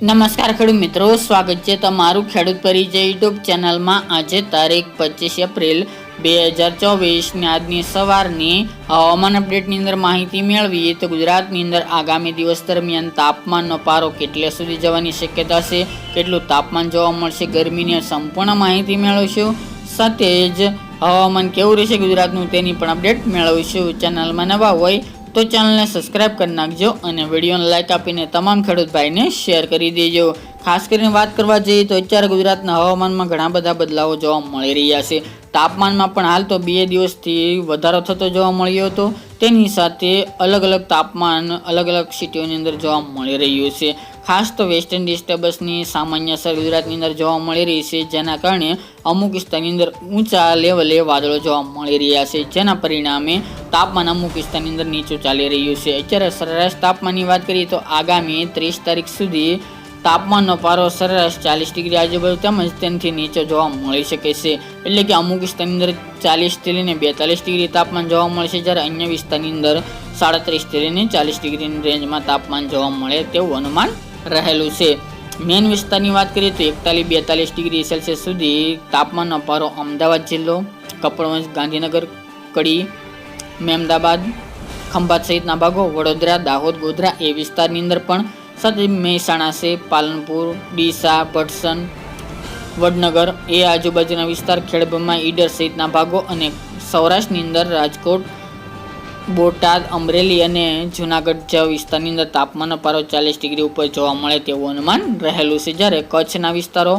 નમસ્કાર ખેડૂત મિત્રો, સ્વાગત છે તમારું ખેડૂત પરિચય યુટ્યુબ ચેનલમાં। આજે તારીખ 25 એપ્રિલ 2024 ની આજની સવારની હવામાન અપડેટની અંદર માહિતી મેળવીએ તો ગુજરાતની અંદર આગામી દિવસ દરમિયાન તાપમાનનો પારો કેટલે સુધી જવાની શક્યતા છે, કેટલું તાપમાન જોવા મળશે, ગરમીની સંપૂર્ણ માહિતી મેળવીશું। સાથે જ હવામાન કેવું રહેશે ગુજરાતનું તેની પણ અપડેટ મેળવીશું। ચેનલમાં નવા હોય તો ચેનલને સબસ્ક્રાઇબ કરી નાખજો અને વિડીયોને લાઇક આપીને તમામ ખેડૂત ભાઈને શેર કરી દેજો। ખાસ કરીને વાત કરવા જઈએ તો અત્યારે ગુજરાતના હવામાનમાં ઘણા બધા બદલાવો જોવા મળી રહ્યા છે। તાપમાનમાં પણ હાલ તો 2 દિવસથી વધારો થતો જોવા મળ્યો હતો, તેની સાથે અલગ અલગ તાપમાન અલગ અલગ સિટીઓની અંદર જોવા મળી રહ્યું છે। ખાસ તો વેસ્ટર્ન ડિસ્ટર્બન્સની સામાન્ય અસર ગુજરાતની અંદર જોવા મળી રહી છે, જેના કારણે અમુક વિસ્તારની અંદર ઊંચા લેવલે વાદળો જોવા મળી રહ્યા છે, જેના પરિણામે તાપમાન અમુક વિસ્તારની અંદર નીચું ચાલી રહ્યું છે। અત્યારે સરેરાશ તાપમાનની વાત કરીએ તો આગામી 30 તારીખ સુધી તાપમાનનો પારો સરેરાશ 40 ડિગ્રી આજુબાજુ તેમજ તેનાથી નીચે જોવા મળી શકે છે। એટલે કે અમુક વિસ્તારની અંદર 40 થી લઈને 42 ડિગ્રી તાપમાન જોવા મળશે, જ્યારે અન્ય વિસ્તારની અંદર 37 થી લઈને 40 ડિગ્રીની રેન્જમાં તાપમાન જોવા મળે તેવું અનુમાન રહેલું છે। મેન વિસ્તારની વાત કરીએ તો 41-42 ડિગ્રી સેલ્સિયસ સુધી તાપમાનનો પારો અમદાવાદ જિલ્લો, કપડવંજ, ગાંધીનગર, કડી, મહેમદાબાદ, ખંભાત સહિતના ભાગો, વડોદરા, દાહોદ, ગોધરા એ વિસ્તારની અંદર પણ, સાથે મહેસાણા છે, પાલનપુર, ડીસા, ભટસન, વડનગર એ આજુબાજુના વિસ્તાર, ખેડબ્રહ્મા, ઈડર સહિતના ભાગો અને સૌરાષ્ટ્રની અંદર રાજકોટ, બોટાદ, અમરેલી અને જૂનાગઢ જેવા વિસ્તારની અંદર તાપમાનનો પારો 40 ડિગ્રી ઉપર જોવા મળે તેવું અનુમાન રહેલું છે। જ્યારે કચ્છના વિસ્તારો,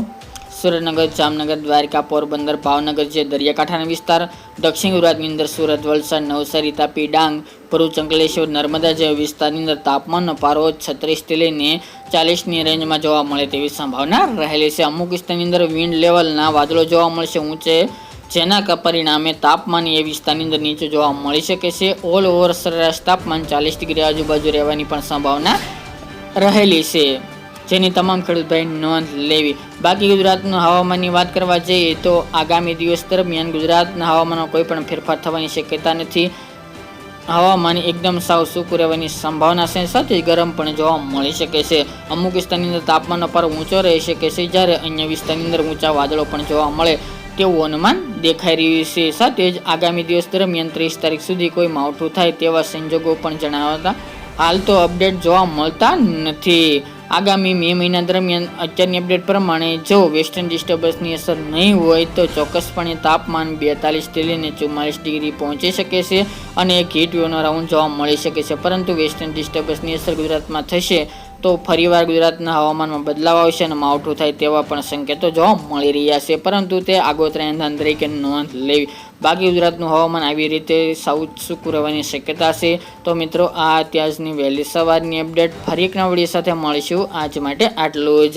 સુરેન્દ્રનગર, જામનગર, દ્વારકા, પોરબંદર, ભાવનગર જે દરિયાકાંઠાના વિસ્તાર, દક્ષિણ ગુજરાતની અંદર સુરત, વલસાડ, નવસારી, તાપી, ડાંગ, ભરૂચ, અંકલેશ્વર, નર્મદા જેવા વિસ્તારની અંદર તાપમાનનો પારો 36 થી લઈને 40ની રેન્જમાં જોવા મળે તેવી સંભાવના રહેલી છે। અમુક વિસ્તારની અંદર વિન્ડ લેવલના વાદળો જોવા મળશે ઊંચે, જેના પરિણામે તાપમાન એ વિસ્તારની અંદર નીચે જોવા મળી શકે છે। ઓલ ઓવર સરેરાશ તાપમાન 40 ડિગ્રી આજુબાજુ રહેવાની પણ સંભાવના રહેલી છે, જેની તમામ ખેડૂત ભાઈ નોંધ લેવી। બાકી ગુજરાતનું હવામાનની વાત કરવા જઈએ તો આગામી દિવસ દરમિયાન ગુજરાતના હવામાનમાં કોઈ પણ ફેરફાર થવાની શક્યતા નથી। હવામાન એકદમ સાવ સૂકું રહેવાની સંભાવના છે, સાથે ગરમ પણ જોવા મળી શકે છે। અમુક વિસ્તારની અંદર તાપમાનનો પારો ઊંચો રહી શકે છે, જ્યારે અન્ય વિસ્તારની અંદર ઊંચા વાદળો પણ જોવા મળે તેવું અનુમાન દેખાઈ રહ્યું છે। સાથે જ આગામી દિવસ દરમિયાન 30 તારીખ સુધી કોઈ માવઠું થાય તેવા સંજોગો પણ જણાવતા હાલ તો અપડેટ જોવા મળતા નથી। આગામી મે મહિના દરમિયાન અત્યારની અપડેટ પ્રમાણે જો વેસ્ટર્ન ડિસ્ટર્બન્સની અસર નહીં હોય તો ચોક્કસપણે તાપમાન 42 થી લઈને 44 ડિગ્રી પહોંચી શકે છે અને એક હીટ વેવનો રાઉન્ડ જોવા મળી શકે છે। પરંતુ વેસ્ટર્ન ડિસ્ટર્બન્સની અસર ગુજરાતમાં થશે તો ફરીવાર ગુજરાતના હવામાનમાં બદલાવ આવશે અને માવઠું થાય તેવા પણ સંકેતો જોવા મળી રહ્યા છે, પરંતુ તે આગોતરા એંધાણ તરીકે નોંધ લેવી। બાકી ગુજરાતનું હવામાન આવી રીતે સાઉથ સૂકું રહેવાની શક્યતા છે। તો મિત્રો, આ અત્યારની વહેલી સવારની અપડેટ, ફરી એક નવા વિડીયો સાથે મળીશું। આજ માટે આટલું જ।